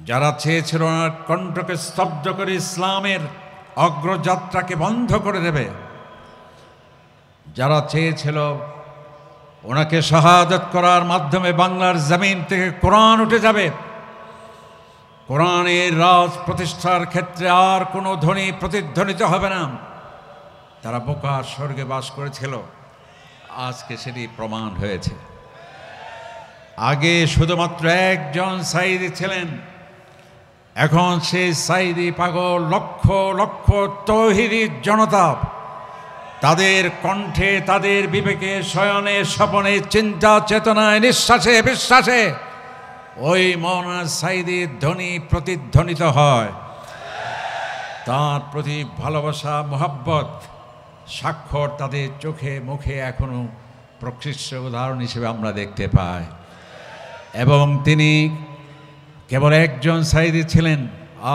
যারা চেয়েছিল ওনার কণ্ঠকে স্তব্ধ করে ইসলামের অগ্রযাত্রাকে বন্ধ করে দেবে, যারা চেয়েছিল ওনাকে শাহাদাত করার মাধ্যমে বাংলার জমিন থেকে কোরআন উঠে যাবে, কোরআনের রাজ প্রতিষ্ঠার ক্ষেত্রে আর কোনো ধ্বনি প্রতিধ্বনিত হবে না, তারা বোকার স্বর্গে বাস করেছিল। আজকে সেটি প্রমাণ হয়েছে। আগে শুধুমাত্র একজন সাইদি ছিলেন, এখন সেই সাইদি পাগল লক্ষ লক্ষ তৌহিদি জনতা, তাদের কণ্ঠে, তাদের বিবেকে, শয়নে, স্বপনে, চিন্তা চেতনায়, নিঃশ্বাসে বিশ্বাসে ওই মৌলানা সাইদির ধ্বনি প্রতিধ্বনিত হয়। তার প্রতি ভালোবাসা, মোহাব্বত, স্বাক্ষর তাদের চোখে মুখে এখনো প্রকৃষ্ট উদাহরণ হিসেবে আমরা দেখতে পাই। এবং তিনি কেবল একজন সাইদি ছিলেন।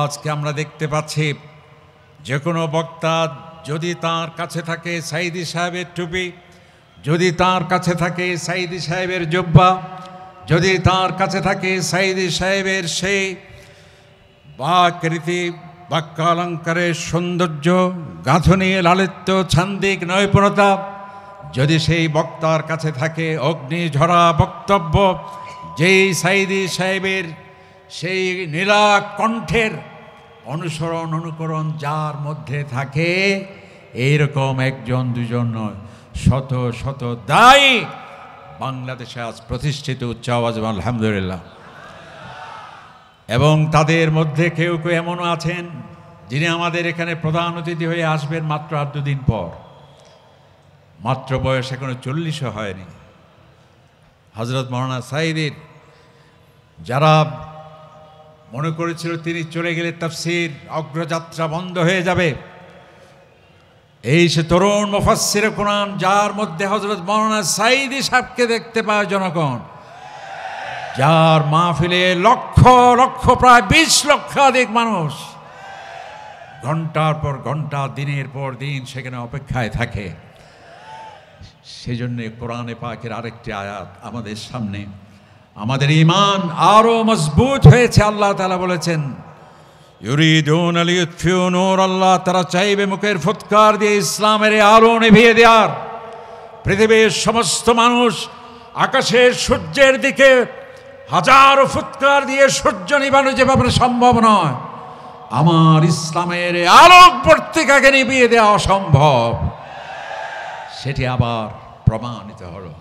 আজকে আমরা দেখতে পাচ্ছি যে কোনো বক্তা যদি তার কাছে থাকে সাইদি সাহেবের টুপি, যদি তার কাছে থাকে সাইদি সাহেবের জুব্বা, যদি তার কাছে থাকে সাইদি সাহেবের সেই বাকরীতি, বাক্যালঙ্কারের সৌন্দর্য, গাঁথনি, লালিত্য, ছান্দিক নৈপুণতা, যদি সেই বক্তার কাছে থাকে অগ্নিঝরা বক্তব্য, যেই সাইদি সাহেবের সেই নীলা কণ্ঠের অনুসরণ অনুকরণ যার মধ্যে থাকে, এইরকম একজন দুজন নয়, শত শত দায়ী বাংলাদেশে আজ প্রতিষ্ঠিত উচ্চ আওয়াজ আলহামদুলিল্লাহ। এবং তাদের মধ্যে কেউ কেউ এমনও আছেন যিনি আমাদের এখানে প্রধান অতিথি হয়ে আসবেন মাত্র 8 দিন পর, মাত্র বয়স এখনো 40ও হয়নি। হযরত মাওলানা সাইদির যারা মনে করেছিল তিনি চলে গেলে তাফসীর অগ্রযাত্রা বন্ধ হয়ে যাবে, এই সে তরুণ মুফাসসিরে কোরআন যার মধ্যে হযরত মাওলানা সাইদি সাহেবকে দেখতে পায় জনগণ, যার মাহফিলে লক্ষ লক্ষ প্রায় 20 লক্ষাধিক মানুষ ঘন্টার পর ঘন্টা, দিনের পর দিন সেখানে অপেক্ষায় থাকে। সেজন্য কোরআনে পাকের আরেকটি আয়াত আমাদের সামনে, আমাদের ঈমান আরো মজবুত হয়েছে। আল্লাহ তাআলা বলেছেন, ইউরিদুনা লিইউতফিউ নূরাল্লাহ, তারা চাইবে মুখের ফুৎকার দিয়ে ইসলামের আলো নিভিয়ে দেওয়ার। পৃথিবীর সমস্ত মানুষ আকাশের সূর্যের দিকে হাজারো ফুৎকার দিয়ে সূর্য নিভানো যেভাবে সম্ভব নয়, আমার ইসলামের আলোক পত্রিকাকে নিভিয়ে দেওয়া অসম্ভব। সেটি আবার প্রমাণিত হলো।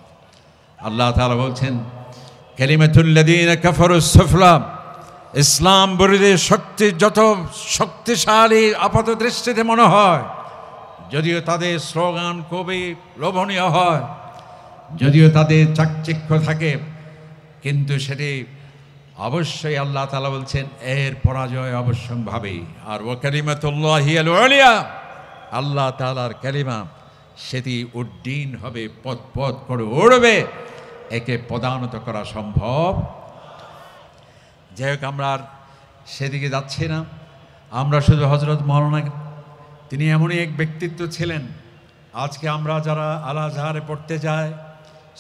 আল্লাহ তাআলা বলছেন, কালিমাতুল্লাযীনা কাফারুস সুফলা, ইসলাম বিরোধী শক্তি যত শক্তিশালী আপাত দৃষ্টিতে মনে হয়, যদিও তাদের স্লোগান খুবই লোভনীয় হয়, যদিও তাদের চাকচিক্য থাকে, কিন্তু সেটি অবশ্যই আল্লাহ তাআলা বলছেন এর পরাজয় অবশ্যম্ভাবী। আর ওয়া কালিমাতুল্লাহি আল উলিয়া, আল্লাহ তাআলার কালিমা সেটি উড্ডীন হবে, পথ পথ করে উড়বে, একে পদানত করা সম্ভব। যাই হোক, আমরা আর সেদিকে যাচ্ছি না। আমরা শুধু হযরত মাওলানা, তিনি এমনই এক ব্যক্তিত্ব ছিলেন। আজকে আমরা যারা আল আজহারে পড়তে যাই,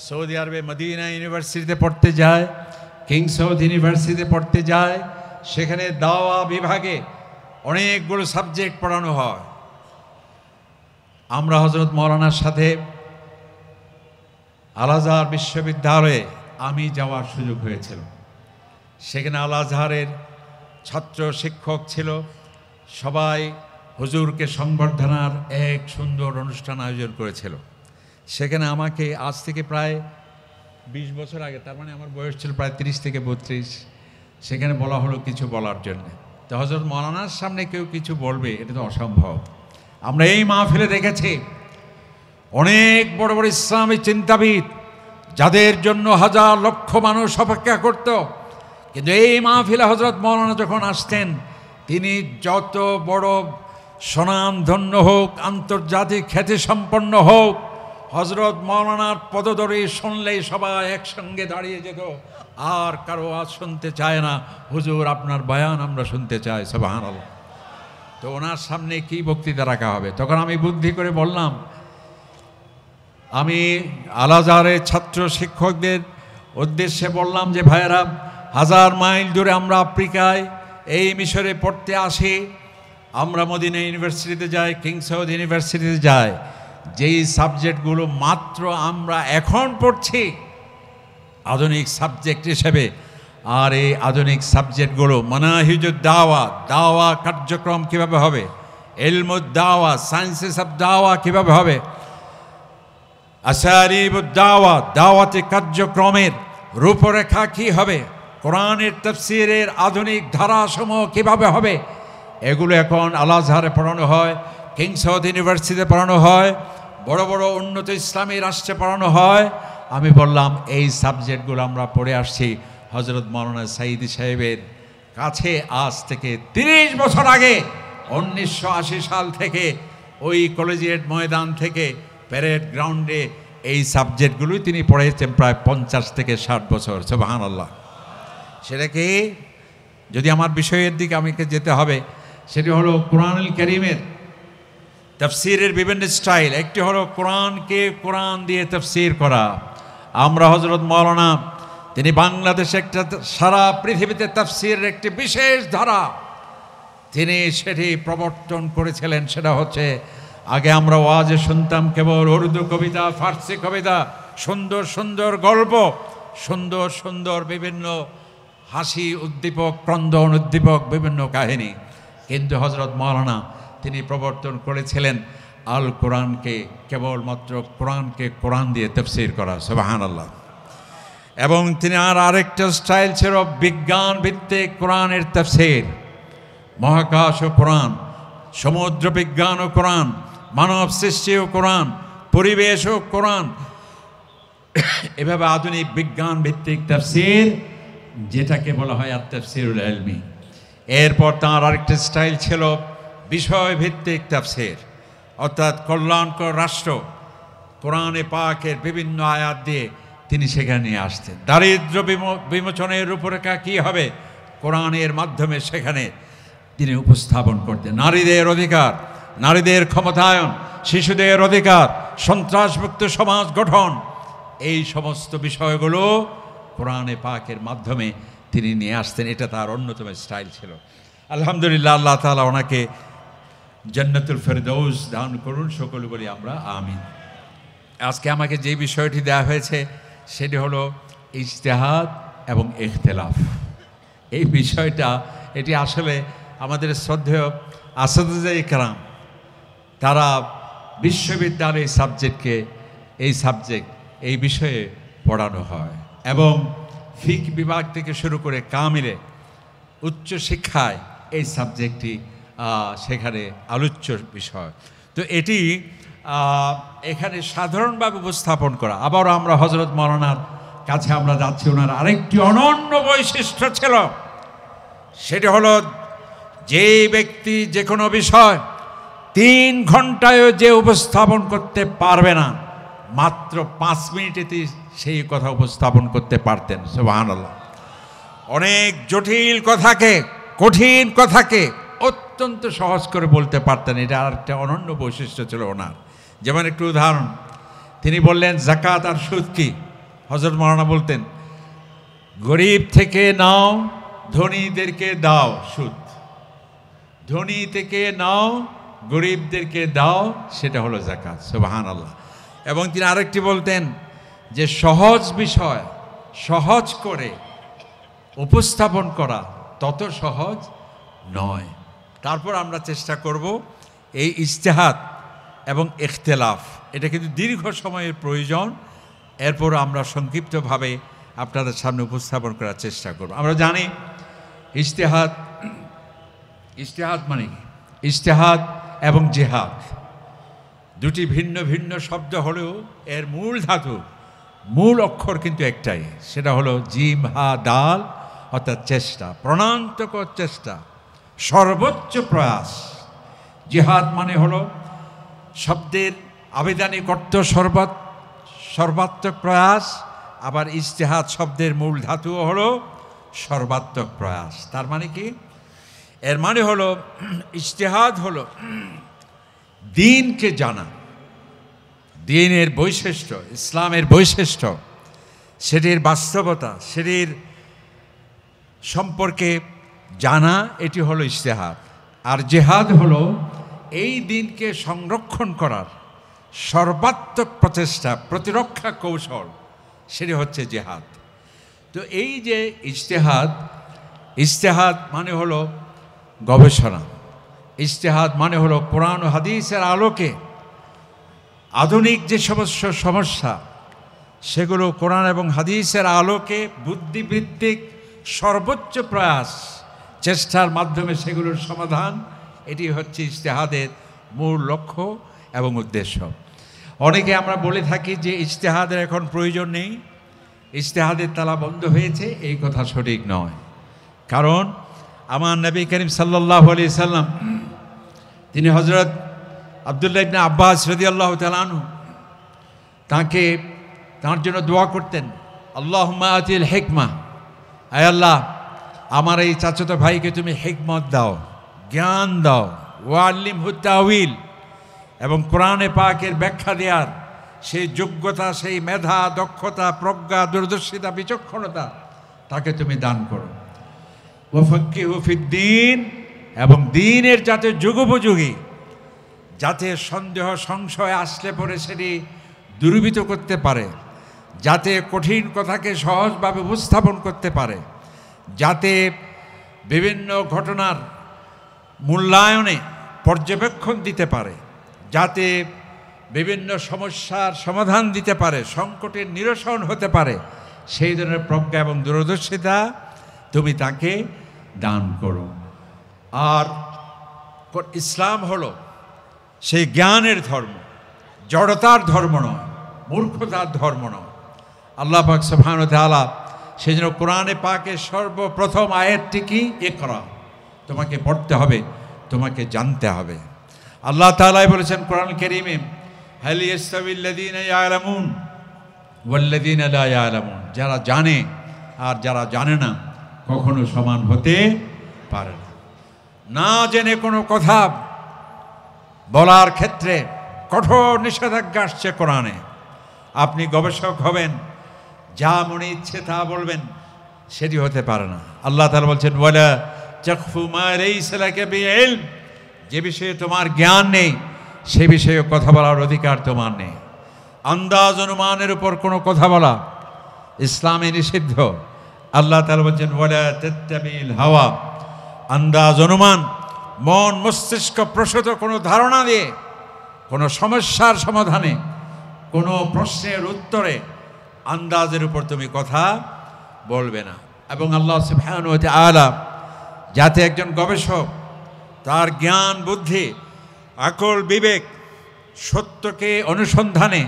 সৌদি আরবে মদিনা ইউনিভার্সিটিতে পড়তে যায়, কিং সৌদ ইউনিভার্সিটিতে পড়তে যায়, সেখানে দাওয়া বিভাগে অনেকগুলো সাবজেক্ট পড়ানো হয়। আমরা হযরত মাওলানার সাথে আল আজহার বিশ্ববিদ্যালয়ে আমি যাওয়ার সুযোগ হয়েছিল। সেখানে আল আজহারের ছাত্র শিক্ষক ছিল, সবাই হুজুরকে সংবর্ধনার এক সুন্দর অনুষ্ঠান আয়োজন করেছিল। সেখানে আমাকে আজ থেকে প্রায় 20 বছর আগে, তার মানে আমার বয়স ছিল প্রায় 30 থেকে 32, সেখানে বলা হলো কিছু বলার জন্য। তো হযরত মাওলানার সামনে কেউ কিছু বলবে, এটা তো অসম্ভব। আমরা এই মাহফিলে দেখেছি অনেক বড় বড় ইসলামী চিন্তাবিদ, যাদের জন্য হাজার লক্ষ মানুষ অপেক্ষা করত, কিন্তু এই মাহফিলে হযরত মাওলানা যখন আসতেন, তিনি যত বড় স্বনামধন্য হোক, আন্তর্জাতিক খ্যাতি সম্পন্ন হোক, হযরত মাওলানার পদধূলি শুনলেই সবাই একসঙ্গে দাঁড়িয়ে যেত, আর কারো আজ শুনতে চায় না, হুজুর আপনার বয়ান আমরা শুনতে চাই, সুবহানাল্লাহ। তো ওনার সামনে কি বক্তৃতা রাখা হবে? তখন আমি বুদ্ধি করে বললাম, আমি আল আজহারের ছাত্র শিক্ষকদের উদ্দেশ্যে বললাম যে, ভাইয়েরা, 1000 মাইল দূরে আমরা আফ্রিকায় এই মিশরে পড়তে আসি, আমরা মদিনা ইউনিভার্সিটিতে যাই, কিং সাউদ ইউনিভার্সিটিতে যাই, যেই সাবজেক্টগুলো মাত্র আমরা এখন পড়ছি আধুনিক সাবজেক্ট হিসেবে, আর এই আধুনিক সাবজেক্টগুলো মানাহিজুদ দাওয়া, দাওয়া কার্যক্রম কিভাবে হবে, ইলমুদ দাওয়া, সায়েন্সেস অফ দাওয়া কিভাবে হবে, আসারিবুদ দাওয়া, দাওয়াতি কার্যক্রমের রূপরেখা কি হবে, কোরআনের তাফসীরের আধুনিক ধারাসমূহ কিভাবে হবে, এগুলো এখন আল আজহারে পড়ানো হয়, কিং সাউদ ইউনিভার্সিটিতে পড়ানো হয়, বড় বড় উন্নত ইসলামী রাষ্ট্রে পড়ানো হয়। আমি বললাম এই সাবজেক্টগুলো আমরা পড়ে আসছি হজরত মাওলানা সাঈদী সাহেবের কাছে আজ থেকে 30 বছর আগে, 1980 সাল থেকে ওই কলেজিয়েট ময়দান থেকে প্যারেড গ্রাউন্ডে এই সাবজেক্টগুলোই তিনি পড়েছেন প্রায় 50 থেকে 60 বছর। সুবহানাল্লাহ। সেটাকে যদি আমার বিষয়ের দিকে আমাকে যেতে হবে, সেটি হলো কোরআনুল কারীমের তাফসীরের বিভিন্ন স্টাইল। একটি হলো কোরআনকে কোরআন দিয়ে তাফসীর করা। আমরা হযরত মাওলানা তিনি বাংলাদেশে একটা, সারা পৃথিবীতে তাফসীরের একটি বিশেষ ধারা তিনি সেটি প্রবর্তন করেছিলেন। সেটা হচ্ছে, আগে আমরা ওয়াজে শুনতাম কেবল উর্দু কবিতা, ফার্সি কবিতা, সুন্দর সুন্দর গল্প, সুন্দর সুন্দর বিভিন্ন হাসি উদ্দীপক, ক্রন্দন উদ্দীপক বিভিন্ন কাহিনী। কিন্তু হযরত মাওলানা তিনি প্রবর্তন করেছিলেন আল কোরআনকে, কেবলমাত্র কোরআনকে কোরআন দিয়ে তাফসীর করা। সুবহানাল্লাহ। এবং তিনি আরেকটা স্টাইল ছিল বিজ্ঞান ভিত্তিক কোরআনের তাফসীর। মহাকাশ ও কোরআন, সমুদ্র বিজ্ঞান ও কোরআন, মানব সৃষ্টি ও কোরআন, পরিবেশ ও কোরআন, এভাবে আধুনিক বিজ্ঞান ভিত্তিক তাফসীর, যেটাকে বলা হয় আত-তাফসীরুল ইলমি। এরপর তার আরেকটা স্টাইল ছিল বিষয় ভিত্তিক তাফসীর, অর্থাৎ কল্যাণকর রাষ্ট্র, কোরআনে পাকের বিভিন্ন আয়াত দিয়ে তিনি সেখানে নিয়ে আসতেন। দারিদ্র্য বিমোচনের রূপরেখা কী হবে, কোরআনের মাধ্যমে সেখানে তিনি উপস্থাপন করতেন। নারীদের অধিকার, নারীদের ক্ষমতায়ন, শিশুদের অধিকার, সন্ত্রাসমুক্ত সমাজ গঠন, এই সমস্ত বিষয়গুলো কোরআনে পাকের মাধ্যমে তিনি নিয়ে আসতেন। এটা তার অন্যতম স্টাইল ছিল। আলহামদুলিল্লাহ, আল্লাহ তাআলা ওনাকে জান্নাতুল ফেরদৌস দান করুন, সকলে বলি আমরা আমিন। আজকে আমাকে যে বিষয়টি দেওয়া হয়েছে সেটি হলো ইজতিহাদ এবং ইখতিলাফ। এই বিষয়টা, এটি আসলে আমাদের শ্রদ্ধেয় আসাদুজায়ে কেরাম তারা বিশ্ববিদ্যালয়ে এই বিষয়ে পড়ানো হয়, এবং ফিকহ বিভাগ থেকে শুরু করে কামিলে উচ্চ শিক্ষায় এই সাবজেক্টটি সেখানে আলোচ্য বিষয়। তো এটি এখানে সাধারণভাবে উপস্থাপন করা। আবারও আমরা হযরত মাওলানার কাছে আমরা যাচ্ছি। ওনার আরেকটি অনন্য বৈশিষ্ট্য ছিল, সেটি হলো যে ব্যক্তি যে কোনো বিষয় 3 ঘন্টায়ও যে উপস্থাপন করতে পারবে না, মাত্র 5 মিনিটেতেই সেই কথা উপস্থাপন করতে পারতেন। সুবহানাল্লাহ। অনেক জটিল কথাকে, কঠিন কথাকে অত্যন্ত সহজ করে বলতে পারতেন। এটা আর একটা অনন্য বৈশিষ্ট্য ছিল ওনার। যেমন একটু উদাহরণ, তিনি বললেন যাকাত আর সুদ কি। হযরত মাওলানা বলতেন, গরিব থেকে নাও, ধনীদেরকে দাও সুদ, ধনী থেকে নাও, গরিবদেরকে দাও, সেটা হলো যাকাত। সুবহানাল্লাহ। এবং তিনি আরেকটি বলতেন যে সহজ বিষয় সহজ করে উপস্থাপন করা তত সহজ নয়। তারপর আমরা চেষ্টা করব এই ইজতিহাদ এবং ইখতিলাফ, এটা কিন্তু দীর্ঘ সময়ের প্রয়োজন। এরপর আমরা সংক্ষিপ্তভাবে আপনাদের সামনে উপস্থাপন করার চেষ্টা করব। আমরা জানি ইজতিহাদ মানে কি? ইজতিহাদ এবং জিহাদ দুটি ভিন্ন ভিন্ন শব্দ হলেও এর মূল ধাতু, মূল অক্ষর কিন্তু একটাই, সেটা হলো জিম হা দাল, অর্থাৎ চেষ্টা, প্রাণান্তকর চেষ্টা, সর্বোচ্চ প্রয়াস। জিহাদ মানে হলো শব্দের আবিধানিক অর্থ সর্বাত্মক প্রয়াস, আবার ইজতিহাদ শব্দের মূল ধাতুও হলো সর্বাত্মক প্রয়াস। তার মানে কি? এর মানে হলো ইজতিহাদ হলো দ্বীনকে জানা, দ্বীনের বৈশিষ্ট্য, ইসলামের বৈশিষ্ট্য, সেটির বাস্তবতা, সেটির সম্পর্কে জানা, এটি হলো ইজতিহাদ। আর জেহাদ হলো এই দিনকে সংরক্ষণ করার সর্বাত্মক প্রচেষ্টা, প্রতিরক্ষা কৌশল, সেটি হচ্ছে জেহাদ। তো এই যে ইজতিহাদ মানে হলো গবেষণা, ইজতিহাদ মানে হলো কোরআন ও হাদিসের আলোকে আধুনিক যে সমস্ত সমস্যা সেগুলো কোরআন এবং হাদিসের আলোকে বুদ্ধিবৃত্তিক সর্বোচ্চ প্রয়াস চেষ্টার মাধ্যমে সেগুলোর সমাধান, এটি হচ্ছে ইজতিহাদের মূল লক্ষ্য এবং উদ্দেশ্য। অনেকে আমরা বলে থাকি যে ইজতিহাদের এখন প্রয়োজন নেই, ইজতিহাদের তালা বন্ধ হয়েছে, এই কথা সঠিক নয়। কারণ আমার নবী করিম সাল্লাল্লাহু আলাইহি সাল্লাম তিনি হযরত আব্দুল্লাহ ইবনে আব্বাস রাদিয়াল্লাহু তাআলা আনহু তার জন্য দোয়া করতেন, আল্লাহুম্মা আতিল হিকমা, আয় আল্লাহ আমার এই চাচাতো ভাইকে তুমি হিকমত দাও, জ্ঞান দাও, ওয়াল্লিমহু তাউইল, এবং কোরআনে পাকের ব্যাখ্যা দেওয়ার সেই যোগ্যতা, সেই মেধা, দক্ষতা, প্রজ্ঞা, দূরদর্শিতা, বিচক্ষণতা তাকে তুমি দান করো। ওয়াফাক্কিহু ফিদ্দীন, এবং দ্বীনের যাতে যুগোপযোগী, যাতে সন্দেহ সংশয় আসলে পরে সেটি দূরীভূত করতে পারে, যাতে কঠিন কথাকে সহজভাবে উপস্থাপন করতে পারে, যাতে বিভিন্ন ঘটনার মূল্যায়নে পর্যবেক্ষণ দিতে পারে, যাতে বিভিন্ন সমস্যার সমাধান দিতে পারে, সংকটের নিরসন হতে পারে, সেই ধরনের প্রজ্ঞা এবং দূরদর্শিতা তুমি তাকে দান করো। আর ইসলাম হলো সেই জ্ঞানের ধর্ম, জড়তার ধর্ম নয়, মূর্খতার ধর্ম নয়। আল্লাহ পাক সুবহানাহু ওয়া তাআলা সেই জন্য কোরআনে পাকের সর্বপ্রথম আয়াতটি কি? ইকরা, তোমাকে পড়তে হবে, তোমাকে জানতে হবে। আল্লাহ তাআলাই বলেছেন কোরআন কারীমে, হাল ইয়াস্তাবিল্লাযীনা ইয়ালামুন ওয়াল্লাযীনা লা ইয়ালামুন, যারা জানে আর যারা জানে না কখনো সমান হতে পারে না। না জেনে কোনো কথা বলার ক্ষেত্রে কঠোর নিষেধাজ্ঞা আসছে কোরআনে। আপনি গবেষক হবেন, যা মনে ইচ্ছে তা বলবেন, সেটি হতে পারে না। আল্লাহ তাআলা বলছেন, ওয়ালা তাকফু মা লাইসা লাকা বিইলম, যে বিষয়ে তোমার জ্ঞান নেই সে বিষয়ে কথা বলার অধিকার তোমার নেই। আন্দাজ অনুমানের উপর কোনো কথা বলা ইসলামে নিষিদ্ধ। আল্লাহ তাআলা বলছেন, ওয়ালা তাত্তাবিল হাওয়া, আন্দাজ অনুমান, মন মস্তিষ্ক প্রসূত কোনো ধারণা দিয়ে কোনো সমস্যার সমাধানে, কোনো প্রশ্নের উত্তরে আন্দাজের উপর তুমি কথা বলবে না। এবং আল্লাহ সুবহানাহু ওয়া তাআলা যাতে একজন গবেষক তার জ্ঞান বুদ্ধি আকল বিবেক সত্যকে অনুসন্ধানে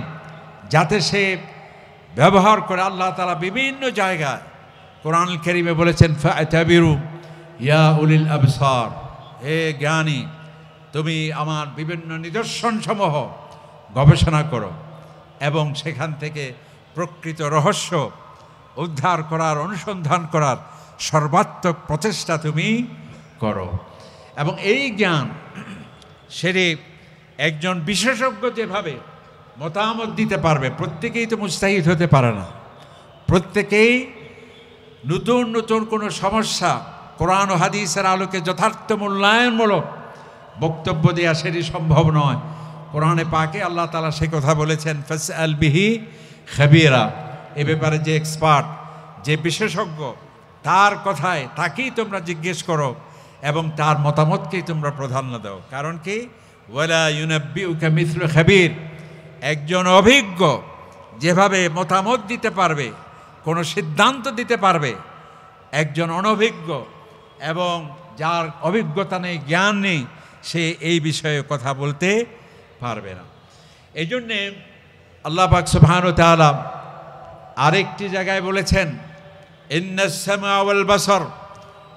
যাতে সে ব্যবহার করে, আল্লাহ তাআলা বিভিন্ন জায়গায় কোরআন কারীমে বলেছেন, ফা'তাবিরু ইয়া উলিল আবসার, হে জ্ঞানী তুমি আমার বিভিন্ন নিদর্শনসমূহ গবেষণা করো এবং সেখান থেকে প্রকৃত রহস্য উদ্ধার করার, অনুসন্ধান করার সর্বাত্মক প্রচেষ্টা তুমি করো। এবং এই জ্ঞান সেটি একজন বিশেষজ্ঞ যেভাবে মতামত দিতে পারবে, প্রত্যেকেই তো মুস্তাহিদ হতে পারে না। প্রত্যেকেই নতুন নতুন কোনো সমস্যা কোরআন ও হাদিসের আলোকে যথার্থ মূল্যায়নমূলক বক্তব্য দেওয়া সেটি সম্ভব নয়। কোরআনে পাকে আল্লাহ তাআলা সে কথা বলেছেন, ফাসআল বিহি খাবীরা, এ ব্যাপারে যে এক্সপার্ট, যে বিশেষজ্ঞ, তার কথায় তাকেই তোমরা জিজ্ঞেস করো এবং তার মতামতকেই তোমরা প্রাধান্য দাও। কারণ কি? ওয়ালা ইউনাব্বিউকা মিসলু খাবীর, একজন অভিজ্ঞ যেভাবে মতামত দিতে পারবে, কোনো সিদ্ধান্ত দিতে পারবে, একজন অনভিজ্ঞ এবং যার অভিজ্ঞতা নেই, জ্ঞান নেই, সে এই বিষয়ে কথা বলতে পারবে না। এই জন্যে আল্লাহ পাক সুবহানাহু ওয়া তাআলা আরেকটি জায়গায় বলেছেন, ইন্নাস সামা ওয়াল বাসার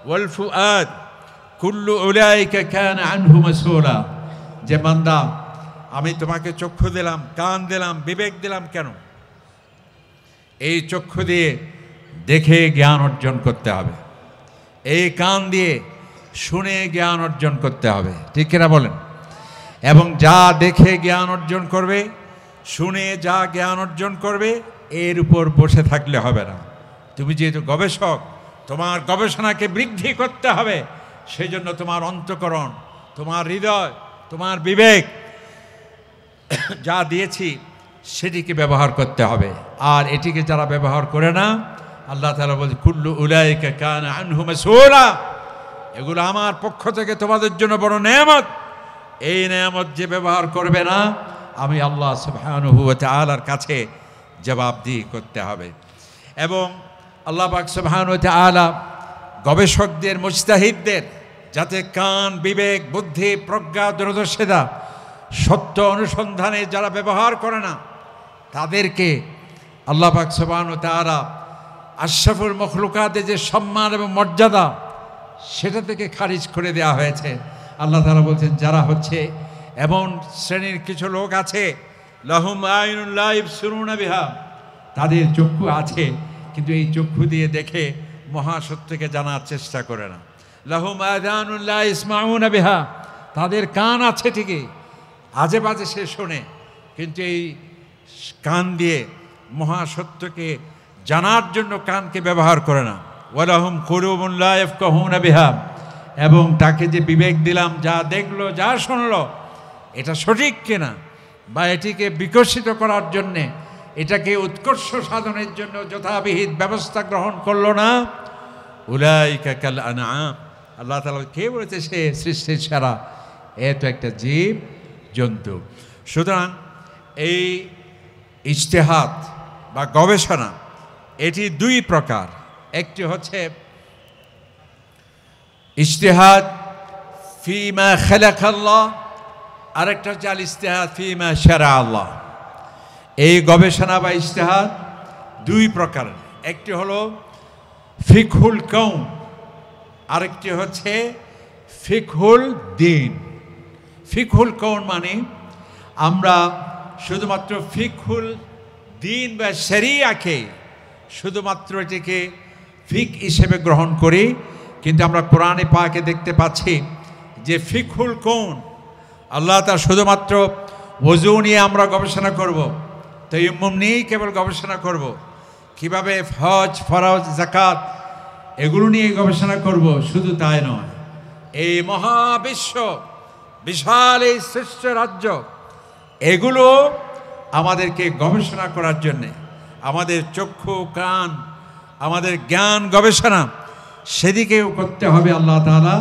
ওয়াল ফুআদ কুল্লু উলাইকা কানা আনহু মাসউলা, যে বান্দা আমি তোমাকে চক্ষু দিলাম, কান দিলাম, বিবেক দিলাম, কেন? এই চক্ষু দিয়ে দেখে জ্ঞান অর্জন করতে হবে, এই কান দিয়ে শুনে জ্ঞান অর্জন করতে হবে, ঠিক কিনা বলেন? এবং যা দেখে জ্ঞান অর্জন করবে, শুনে যা জ্ঞান অর্জন করবে, এর উপর বসে থাকলে হবে না। তুমি যেহেতু গবেষক, তোমার গবেষণাকে বৃদ্ধি করতে হবে। সেই জন্য তোমার অন্তঃকরণ, তোমার হৃদয়, তোমার বিবেক যা দিয়েছি সেটিকে ব্যবহার করতে হবে। আর এটিকে যারা ব্যবহার করে না, আল্লাহ তাআলা বলছে কুল্লু উলাইকা কানা আনহু মাসউলা, এগুলো আমার পক্ষ থেকে তোমাদের জন্য বড় নেয়ামত। এই নেয়ামত যে ব্যবহার করবে না, আমি আল্লাহ সুবহানাহু ওয়া তাআলার কাছে জবাবদিহি করতে হবে। এবং আল্লাহ পাক সুবহানাহু ওয়া তাআলা গবেষকদের, মুজতাহিদদের, যাতে কান, বিবেক, বুদ্ধি, প্রজ্ঞা, দূরদর্শিতা, সত্য অনুসন্ধানে যারা ব্যবহার করে না, তাদেরকে আল্লাহ পাক সুবহানাহু ওয়া তাআলা আশরাফুল মখলুকাতে যে সম্মান এবং মর্যাদা, সেটা থেকে খারিজ করে দেওয়া হয়েছে। আল্লাহ তাআলা বলছেন যারা হচ্ছে এমন শ্রেণীর কিছু লোক আছে, লাহুম আইনুন লা ইবসিরুনা বিহা, তাদের চক্ষু আছে কিন্তু এই চক্ষু দিয়ে দেখে মহাসত্যকে জানার চেষ্টা করে না। লাহুম আযানুন লা ইসমাউনা বিহা, তাদের কান আছে ঠিকই, আজে বাজে সে শোনে, কিন্তু এই কান দিয়ে মহাসত্যকে জানার জন্য কানকে ব্যবহার করে না। ওয়ালাহুম কুলুবুন লা ইয়াফকাহুনা বিহা, এবং তাকে যে বিবেক দিলাম, যা দেখলো, যা শুনলো, এটা সঠিক কিনা, বা এটিকে বিকশিত করার জন্যে, এটাকে উৎকর্ষ সাধনের জন্য যথাবিহিত ব্যবস্থা গ্রহণ করলো না, উলাইকা কাল আনআম, আল্লাহ তাআলা কে বলেছে সে সৃষ্টির সেরা, এ তো একটা জীব জন্তু। সুতরাং এই ইজতিহাদ বা গবেষণা, এটি দুই প্রকার। একটি হচ্ছে ইজতিহাদ ফিমা খালাকাল্লাহ, আরেকটা হচ্ছে আল ইজতিহাদ ফিমা শারা আল্লাহ। এই গবেষণা বা ইজতিহাদ দুই প্রকার। একটি হলো ফিকহুল কওন, আরেকটি হচ্ছে ফিকহুল দ্বীন। ফিকহুল কওন মানে আমরা শুধুমাত্র ফিকহুল দ্বীন বা শরিয়াকে শুধুমাত্র এটিকে ফিক হিসেবে গ্রহণ করি, কিন্তু আমরা কোরআনে পাকে দেখতে পাচ্ছি যে ফিকহুল কওন, আল্লাহ তাআলা শুধুমাত্র ওযু নিয়ে আমরা গবেষণা করব, তায়াম্মুম নিয়েই কেবল গবেষণা করব, কিভাবে হজ, ফরজ, যাকাত এগুলো নিয়ে গবেষণা করব, শুধু তাই নয়, এই মহাবিশ্ব, বিশাল এই শ্রেষ্ঠ রাজ্য, এগুলো আমাদেরকে গবেষণা করার জন্যে, আমাদের চক্ষু, কান, আমাদের জ্ঞান গবেষণা সেদিকেও করতে হবে। আল্লাহ তাআলা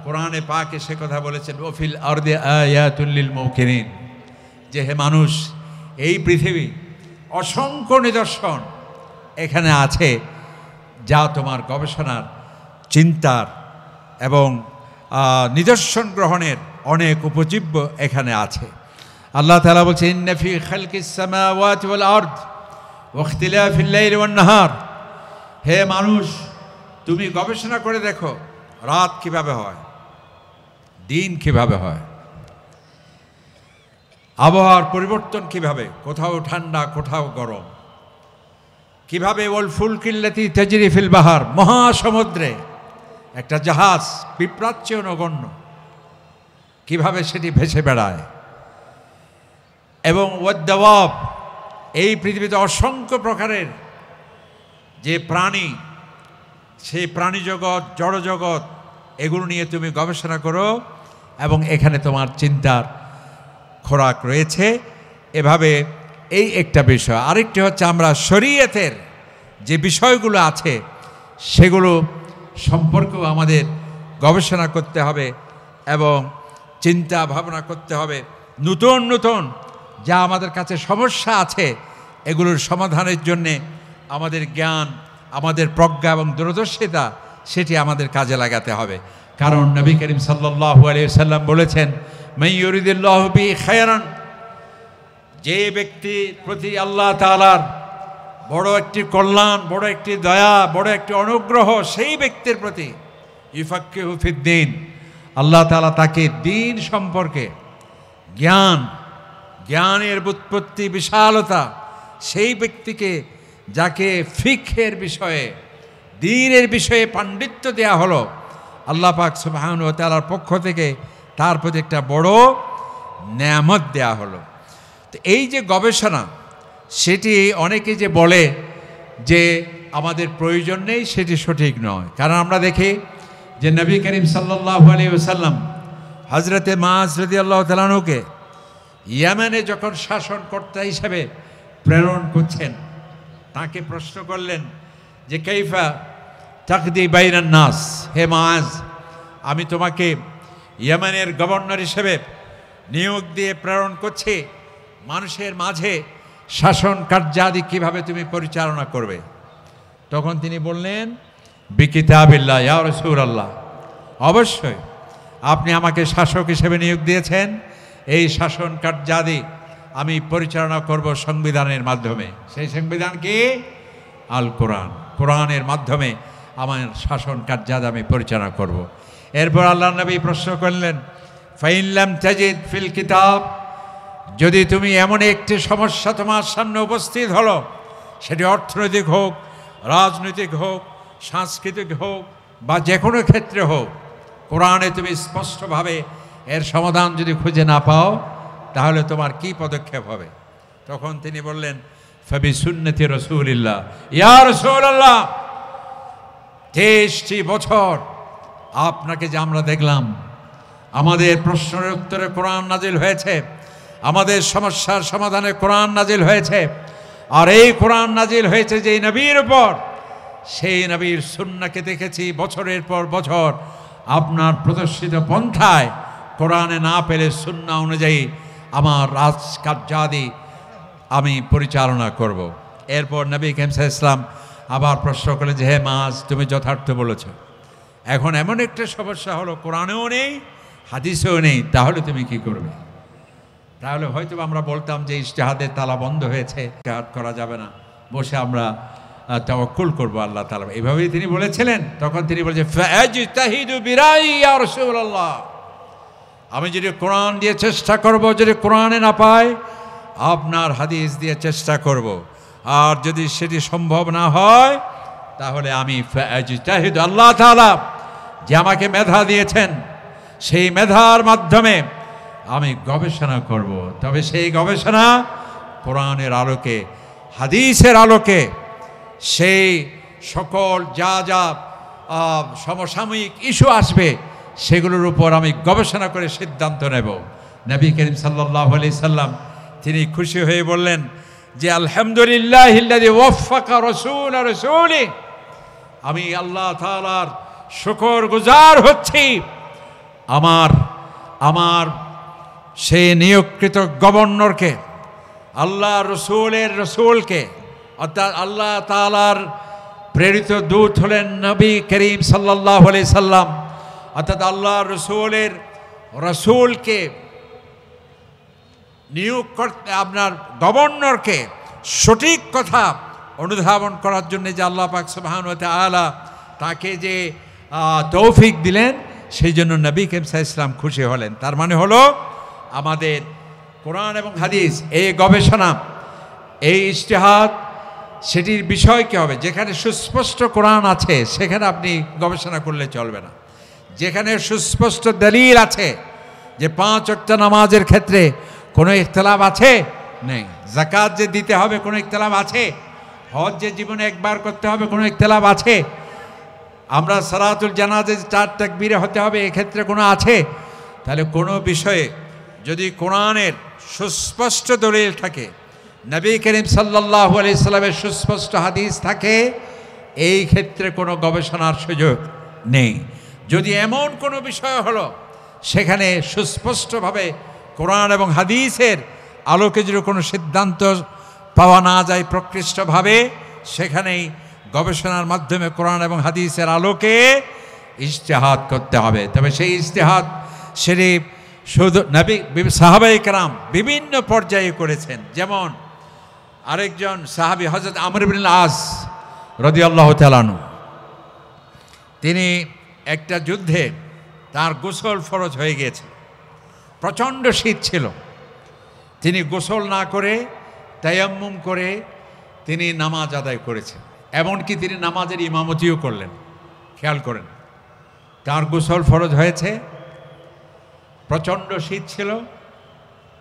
কোরআনে পাকে সে কথা বলেছেন, ওফিল আরদি আয়াতুল লিল মুকিনিন, যে হে মানুষ, এই পৃথিবী অসংখ্য নিদর্শন এখানে আছে, যা তোমার গবেষণার, চিন্তার এবং নিদর্শন গ্রহণের অনেক উপজীব্য এখানে আছে। আল্লাহ তাআলা বলছেন ইন্না ফি খালকিস সামাওয়াতি ওয়াল আরদ ওয়া ইখতিলাফিল লাইলি ওয়ান নাহার, হে মানুষ, তুমি গবেষণা করে দেখো রাত কিভাবে হয়, দিন কিভাবে হয়, আবহাওয়ার পরিবর্তন কিভাবে, কোথাও ঠান্ডা, কোথাও গরম, কিভাবে ওয়াল ফুলকিল্লাতি তাজরি ফিল বাহার, মহাসমুদ্রে একটা জাহাজ বিপ্রাচ্য নগণ্য কিভাবে সেটি ভেসে বেড়ায়, এবং ওয়াদ-দাওয়াব, এই পৃথিবীতে অসংখ্য প্রকারের যে প্রাণী, সেই প্রাণী জগৎ, জড়জগৎ, এগুলো নিয়ে তুমি গবেষণা করো, এবং এখানে তোমার চিন্তার খোরাক রয়েছে। এভাবে এই একটা বিষয়। আরেকটি হচ্ছে আমরা শরীয়তের যে বিষয়গুলো আছে সেগুলো সম্পর্কেও আমাদের গবেষণা করতে হবে এবং চিন্তা ভাবনা করতে হবে। নতুন নতুন যা আমাদের কাছে সমস্যা আছে, এগুলোর সমাধানের জন্যে আমাদের জ্ঞান, আমাদের প্রজ্ঞা এবং দূরদর্শিতা সেটি আমাদের কাজে লাগাতে হবে। কারণ নবী করিম সাল্লাল্লাহু আলাইহি ওয়াসাল্লাম বলেছেন, মান ইউরিদিল্লাহু বিহি খায়রান, যে ব্যক্তি প্রতি আল্লাহ তাআলার বড় একটি কল্যাণ, বড় একটি দয়া, বড় একটি অনুগ্রহ, সেই ব্যক্তির প্রতি ইউফাক্কিহু ফিদ্দীন, আল্লাহ তাআলা তাকে দ্বীন সম্পর্কে জ্ঞানের ব্যুৎপত্তি, বিশালতা, সেই ব্যক্তিকে যাকে ফিকহের বিষয়ে, দ্বীনের বিষয়ে পাণ্ডিত্য দেয়া হলো, আল্লাহ পাক সুবহানাহু ওয়া তাআলার পক্ষ থেকে তার প্রতি একটা বড় নেয়ামত দেয়া হলো। তো এই যে গবেষণা, সেটি অনেকে যে বলে যে আমাদের প্রয়োজন নেই সেটি সঠিক নয়। কারণ আমরা দেখি যে নবী করিম সাল্লাল্লাহু আলাইহি ওয়াসাল্লাম হযরতে মুআয রাদিয়াল্লাহু তাআলা আনহুকে ইয়েমেনে যখন শাসনকর্তা হিসেবে প্রেরণ করছেন, তাকে প্রশ্ন করলেন যে কাইফা তাকদি বাইনান নাস, হে মুআয, আমি তোমাকে ইয়েমেনের গভর্নর হিসেবে নিয়োগ দিয়ে প্রেরণ করছি, মানুষের মাঝে শাসন কার্যাদি কীভাবে তুমি পরিচালনা করবে? তখন তিনি বললেন বিকিতাবিল্লাহ ইয়া রাসূলুল্লাহ, অবশ্যই আপনি আমাকে শাসক হিসেবে নিয়োগ দিয়েছেন, এই শাসন কার্যাদি আমি পরিচালনা করব সংবিধানের মাধ্যমে। সেই সংবিধান কি? আল কোরআন। কোরআনের মাধ্যমে আমার শাসন কার্যাদি আমি পরিচালনা করব। এরপর আল্লাহ নবী প্রশ্ন করলেন ফাইন লাম তাজিদ ফিল কিতাব, যদি তুমি এমন একটি সমস্যা তোমার সামনে উপস্থিত হলো, সেটি অর্থনৈতিক হোক, রাজনৈতিক হোক, সাংস্কৃতিক হোক বা যে কোনো ক্ষেত্রে হোক, কোরআনে তুমি স্পষ্টভাবে এর সমাধান যদি খুঁজে না পাও, তাহলে তোমার কি পদক্ষেপ হবে? তখন তিনি বললেন ফাবি সুন্নতি রাসূলিল্লাহ ইয়া রাসূলুল্লাহ, 23টি বছর আপনাকে যে আমরা দেখলাম, আমাদের প্রশ্নের উত্তরে কোরআন নাজিল হয়েছে, আমাদের সমস্যার সমাধানে কোরআন নাজিল হয়েছে, আর এই কোরআন নাজিল হয়েছে যেই নবীর উপর, সেই নবীর সুন্নাহকে দেখেছি বছরের পর বছর আপনার প্রদর্শিত পন্থায় কোরআনে না পেলে সুন্নাহ অনুযায়ী আমার রাজকার্যাদি আমি পরিচালনা করব। এরপর নবী করিম সাল্লাল্লাহু আলাইহি ওয়াসাল্লাম আবার প্রশ্ন করলেন যে হে মুআয, তুমি যথার্থ বলেছ, এখন এমন একটা সমস্যা হলো কোরআনেও নেই হাদিসেও নেই, তাহলে তুমি কি করবে? তাহলে হয়তো আমরা বলতাম যে ইজতিহাদের তালা বন্ধ হয়েছে, ইজতিহাদ করা যাবে না, বসে আমরা তাওয়াক্কুল করবো আল্লাহ তাআলা। এইভাবেই তিনি বলেছিলেন। তখন তিনি বলেছেন ফাজতাহিদু বিরাই ইয়া রাসূলুল্লাহ, আমি যদি কোরআন দিয়ে চেষ্টা করব, যদি কোরআনে না পাই আপনার হাদিস দিয়ে চেষ্টা করব, আর যদি সেটি সম্ভব না হয় তাহলে আমি ফাজতাহিদু, আল্লাহ তাআলা যে আমাকে মেধা দিয়েছেন সেই মেধার মাধ্যমে আমি গবেষণা করব। তবে সেই গবেষণা কোরআনের আলোকে, হাদিসের আলোকে, সেই সকল যা যা সমসাময়িক ইস্যু আসবে সেগুলোর উপর আমি গবেষণা করে সিদ্ধান্ত নেব। নবী করিম সাল্লাল্লাহু আলাইহি সাল্লাম তিনি খুশি হয়ে বললেন যে আলহামদুলিল্লাহিল্লাযী ওয়াফাকা রাসূলা রাসূলি, আমি আল্লাহ তাআলার শুকরগুজার হচ্ছি, আমার সেই নিয়োগকৃত গভর্নরকে, আল্লাহ রসুলের রসুলকে, অর্থাৎ আল্লাহ তাআলার প্রেরিত দূত হলেন নবী করিম সাল্লাল্লাহু আলাইহি সাল্লাম, অর্থাৎ আল্লাহ রসুলের রসুলকে নিয়োগ করতে, আপনার গভর্নরকে সঠিক কথা অনুধাবন করার জন্য যে আল্লাহ পাক সুবহানাহু ওয়া তাআলা তাকে যে তৌফিক দিলেন, সেই জন্য নবী করিম সাল্লাল্লাহু আলাইহি ওয়াসাল্লাম খুশি হলেন। তার মানে হলো আমাদের কোরআন এবং হাদিস, এই গবেষণা, এই ইজতিহাদ, সেটির বিষয় কী হবে? যেখানে সুস্পষ্ট কোরআন আছে সেখানে আপনি গবেষণা করলে চলবে না। যেখানে সুস্পষ্ট দলিল আছে যে 5 ওয়াক্ত নামাজের ক্ষেত্রে কোনো ইখতিলাফ আছে, নেই। যাকাত যে দিতে হবে কোনো ইখতিলাফ আছে, হজ যে জীবনে একবার করতে হবে কোনো ইখতিলাফ আছে, আমরা সালাতুল জানাজা 4 তাকবীরে হতে হবে এক্ষেত্রে কোনো আছে? তাহলে কোনো বিষয়ে যদি কোরআনের সুস্পষ্ট দলিল থাকে, নবী করিম সাল্লাল্লাহু আলাইহি সাল্লামের সুস্পষ্ট হাদিস থাকে, এই ক্ষেত্রে কোনো গবেষণার সুযোগ নেই। যদি এমন কোনো বিষয় হলো সেখানে সুস্পষ্টভাবে কোরআন এবং হাদিসের আলোকে যদি কোনো সিদ্ধান্ত পাওয়া না যায় প্রকৃষ্টভাবে, সেখানেই গবেষণার মাধ্যমে কোরআন এবং হাদিসের আলোকে ইজতিহাদ করতে হবে। তবে সেই ইজতিহাদ সেটি শুধু নবী, সাহাবায়ে কেরাম বিভিন্ন পর্যায়ে করেছেন। যেমন আরেকজন সাহাবী হযরত আমর ইবনে আস রাদিয়াল্লাহু তাআলা আনহু, তিনি একটা যুদ্ধে তার গোসল ফরজ হয়ে গিয়েছে, প্রচণ্ড শীত ছিল, তিনি গোসল না করে তায়াম্মুম করে তিনি নামাজ আদায় করেছেন, এমনকি তিনি নামাজের ইমামতিও করলেন। খেয়াল করেন, তার গোসল ফরজ হয়েছে, প্রচণ্ড শীত ছিল,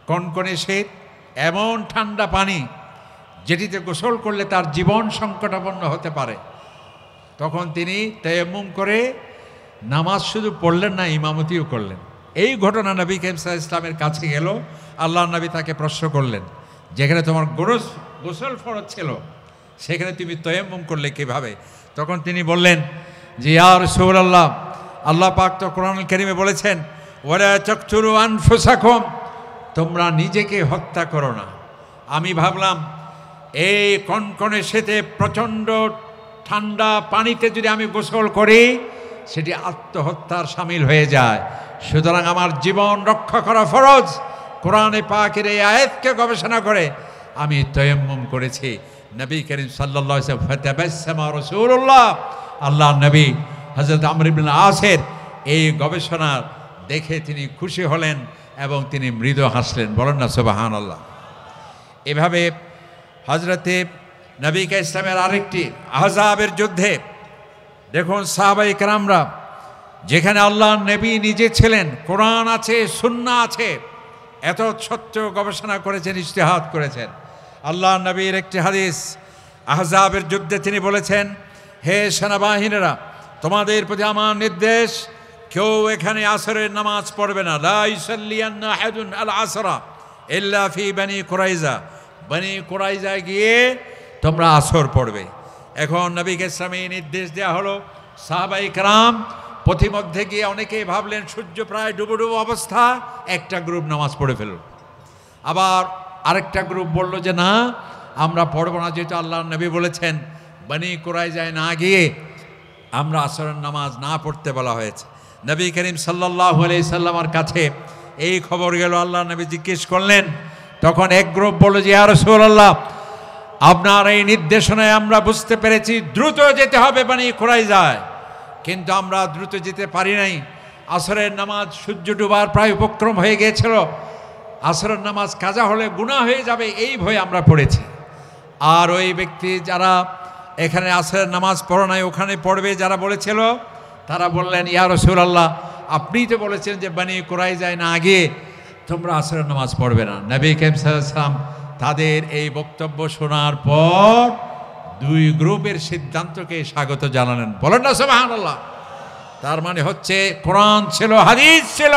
কনকনে শীত, এমন ঠান্ডা পানি যেটিতে গোসল করলে তার জীবন সংকটাপন্ন হতে পারে। তখন তিনি তায়াম্মুম করে নামাজ শুধু পড়লেন না, ইমামতিও করলেন। এই ঘটনা নবী করিম সাল্লাল্লাহু আলাইহি ওয়াসাল্লামের কাছে গেল। আল্লাহর নবী তাকে প্রশ্ন করলেন, যেখানে তোমার গোসল ফরজ ছিল সেখানে তুমি তায়াম্মুম করলে কিভাবে? তখন তিনি বললেন যে, ইয়া রাসূলুল্লাহ, আল্লাহ পাক তো কোরআনুল কারীমে বলেছেন, ওয়ালা তাকতুলু আনফুসাকুম, তোমরা নিজেকে হত্যা করো না। আমি ভাবলাম এই কনকনে শীতে প্রচণ্ড ঠান্ডা পানিতে যদি আমি গোসল করি সেটি আত্মহত্যার শামিল হয়ে যায়, সুতরাং আমার জীবন রক্ষা করা ফরজ। কোরআনে পাকের এই আয়াতকে গবেষণা করে আমি তায়াম্মুম করেছি। নবী করিম সাল্লাল্লাহু আলাইহি ওয়াসাল্লাম ফাতাবাসসামা রাসূলুল্লাহ, আল্লাহর নবী হযরত আমর ইবনে আসের এই গবেষণা দেখে তিনি খুশি হলেন এবং তিনি মৃদু হাসলেন। বলেন না সুবহানাল্লাহ। এভাবে হযরতে নবী ইসলামের আরেকটি আহজাবের যুদ্ধে দেখুন সাহাবায়ে কেরামরা, যেখানে আল্লাহর নবী নিজে ছিলেন, কোরআন আছে, সুন্নাহ আছে, এত সত্য গবেষণা করেছেন, ইজতিহাদ করেছেন। আল্লাহর নবীর একটি হাদিস, আহজাবের যুদ্ধে তিনি বলেছেন, হে সেনাবাহিনীরা, তোমাদের প্রতি আমার নির্দেশ, কেউ এখানে আসরের নামাজ পড়বে না। লা ইউসাল্লিয়ান্না আহাদুন আল আসরা ইল্লা ফি বনি কুরাইজা, বনি কুরাইজায় গিয়ে তোমরা আসর পড়বে। এখন নবীকে ইসলামী নির্দেশ দেওয়া হলো। সাহাবায়ে কেরাম পথিমধ্যে গিয়ে অনেকেই ভাবলেন সূর্য প্রায় ডুবো ডুবো অবস্থা, একটা গ্রুপ নামাজ পড়ে ফেলল। আবার আরেকটা গ্রুপ বলল যে না, আমরা পড়ব না, যেহেতু আল্লাহর নবী বলেছেন বনি কুরাইজায় না গিয়ে আমরা আসরের নামাজ না পড়তে বলা হয়েছে। নবী করিম সাল্লাল্লাহু আলাইহি সাল্লামের কাছে এই খবর গেল। আল্লাহর নবী জিজ্ঞেস করলেন, তখন এক গ্রুপ বলল যে, ইয়া রাসূলুল্লাহ, আপনার এই নির্দেশনায় আমরা বুঝতে পেরেছি দ্রুত যেতে হবে বনি কুরাইজায়, কিন্তু আমরা দ্রুত যেতে পারি নাই। আসরের নামাজ সূর্য ডুবার প্রায় উপক্রম হয়ে গিয়েছিল, আসরের নামাজ কাজা হলে গুনাহ হয়ে যাবে, এই ভয়ে আমরা পড়েছি। আর ওই ব্যক্তি যারা এখানে আসরের নামাজ পড়ে নাই ওখানে পড়বে যারা বলেছিল, তারা বললেন, ইয়া রাসূলুল্লাহ, আপনিই তো বলেছেন যে বনি কুরাইজায় না গিয়ে তোমরা আসরের নামাজ পড়বে না। নবী করিম সাল্লাল্লাহু আলাইহি ওয়াসাল্লাম তাদের এই বক্তব্য শোনার পর দুই গ্রুপের সিদ্ধান্তকে স্বাগত জানালেন। বলেন না সুবহানাল্লাহ। তার মানে হচ্ছে কোরআন ছিল, হাদিস ছিল,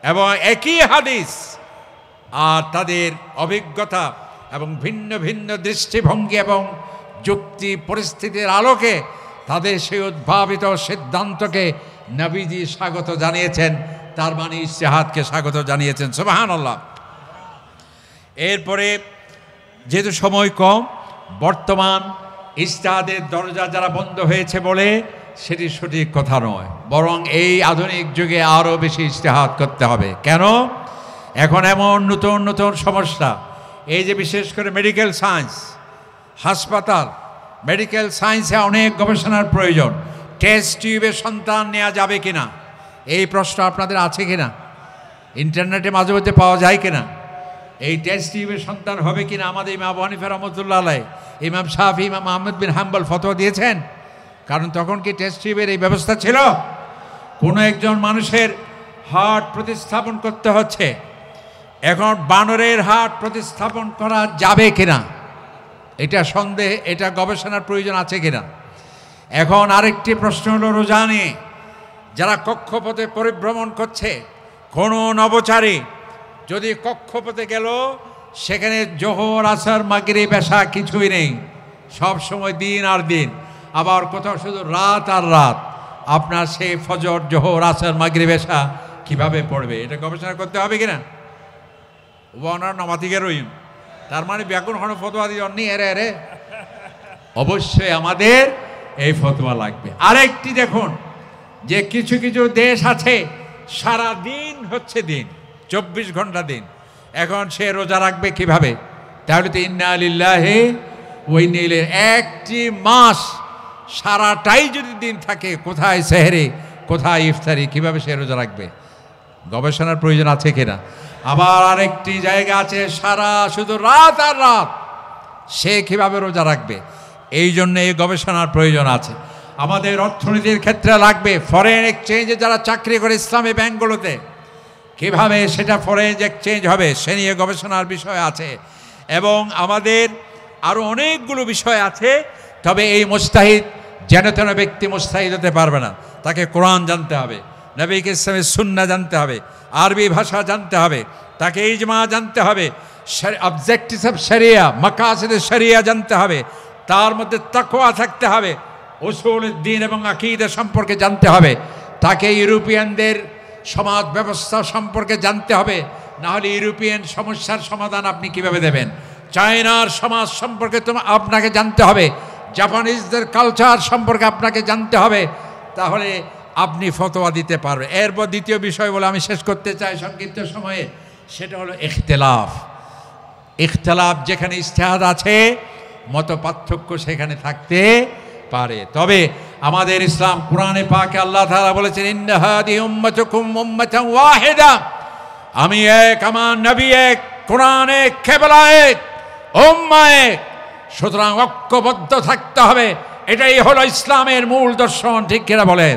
এবং একই হাদিস, আর তাদের অভিজ্ঞতা এবং ভিন্ন ভিন্ন দৃষ্টিভঙ্গি এবং যুক্তি পরিস্থিতির আলোকে তাদের সেই উদ্ভাবিত সিদ্ধান্তকে নবীজি স্বাগত জানিয়েছেন। তার মানে ইজতিহাদকে স্বাগত জানিয়েছেন। সুবহানাল্লাহ। এরপরে যেহেতু সময় কম, বর্তমান ইজতিহাদের দরজা যারা বন্ধ হয়েছে বলে সেটি সঠিক কথা নয়, বরং এই আধুনিক যুগে আরও বেশি ইজতিহাদ করতে হবে। কেন? এখন এমন নতুন নতুন সমস্যা, এই যে বিশেষ করে মেডিকেল সায়েন্স, হাসপাতাল, মেডিকেল সায়েন্সে অনেক গবেষণার প্রয়োজন। টেস্ট টিউবে সন্তান নেওয়া যাবে কিনা, এই প্রশ্ন আপনাদের আছে কিনা? ইন্টারনেটে মাঝে মধ্যে পাওয়া যায় কিনা? এই টেস্ট টিউবে সন্তান হবে কিনা? আমাদের ইমাম আবু হানিফা রাহমাতুল্লাহ আলাইহি, ইমাম শাফি, ইমাম আহমদ বিন হাম্বল ফতোয়া দিয়েছেন। কারণ তখন কি টেস্ট টিউবের এই ব্যবস্থা ছিল? কোনো একজন মানুষের হার্ট প্রতিস্থাপন করতে হচ্ছে, এখন বানরের হার্ট প্রতিস্থাপন করা যাবে কিনা, এটা সন্দেহ, এটা গবেষণার প্রয়োজন আছে কিনা। এখন আরেকটি প্রশ্ন হলো রোজা নিয়ে। যারা কক্ষপথে পরিভ্রমণ করছে, কোনো নবচারী যদি কক্ষপথে গেল, সেখানে জোহর, আসর, মাগরিব, এশা কিছুই নেই, সব সময় দিন আর দিন, আবার কোথাও শুধু রাত আর রাত, আপনার সেই ফজর, জোহর, আসর, মাগরিব, এশা কীভাবে পড়বে? এটা গবেষণা করতে হবে কিনা? ওয়ানার নমাতিকে রইন, তার মানে ব্যাকুণ হন ফতোয়া দিয়ে অন্য এরে অবশ্যই আমাদের এই ফতোয়া লাগবে। আরেকটি দেখুন যে কিছু কিছু দেশ আছে সারা দিন হচ্ছে দিন, 24 ঘন্টা দিন, এখন সে রোজা রাখবে কিভাবে? তাহলে তো ইন্না লিল্লাহি ওয়া ইন্না ইলাইহি, একটি মাস সারাটাই যদি দিন থাকে, কোথায় সেহরি, কোথায় ইফতারি, কিভাবে সে রোজা রাখবে? গবেষণার প্রয়োজন আছে কিনা। আবার আরেকটি জায়গা আছে সারা শুধু রাত আর রাত, সে কিভাবে রোজা রাখবে? এই জন্য এই গবেষণার প্রয়োজন আছে। আমাদের অর্থনীতির ক্ষেত্রে লাগবে, ফরেন এক্সচেঞ্জে যারা চাকরি করে ইসলামী ব্যাংকগুলোতে, কিভাবে সেটা ফরেন এক্সচেঞ্জ হবে সে নিয়ে গবেষণার বিষয় আছে। এবং আমাদের আরও অনেকগুলো বিষয় আছে। তবে এই মুস্তাহিদ যেন তেন ব্যক্তি মুস্তাহিদ হতে পারবে না। তাকে কোরআন জানতে হবে, নবী ইসলামের সুন্নাহ জানতে হবে, আরবি ভাষা জানতে হবে, তাকে ইজমা জানতে হবে, অবজেক্টিভস অফ শরিয়া, মাকাসিদ শরিয়া জানতে হবে, তার মধ্যে তাকওয়া থাকতে হবে, উসুল দ্বীন এবং আকীদা সম্পর্কে জানতে হবে, তাকে ইউরোপিয়ানদের সমাজ ব্যবস্থা সম্পর্কে জানতে হবে। না হলে ইউরোপিয়ান সমস্যার সমাধান আপনি কিভাবে দেবেন? চায়নার সমাজ সম্পর্কে আপনাকে জানতে হবে, জাপানিজদের কালচার সম্পর্কে আপনাকে জানতে হবে, তাহলে আপনি ফতোয়া দিতে পারবেন। এরপর দ্বিতীয় বিষয় বলে আমি শেষ করতে চাই সংক্ষিপ্ত সময়ে, সেটা হলো ইখতিলাফ। ইখতিলাফ যেখানে ইজতিহাদ আছে, মত পার্থক্য সেখানে থাকতে পারে। তবে আমাদের ইসলাম কোরআনে পাকে আল্লাহ তাআলা বলেছেন, ইন্না হাদিহি উম্মাতুকুম উম্মাতান ওয়াহিদা, আমি এক, আমার নবী এক, কোরআন এক, কিবলা এক, উম্মাহ এক। সুতরাং ঐক্যবদ্ধ থাকতে হবে, এটাই হলো ইসলামের মূল দর্শন। ঠিক কিনা বলেন?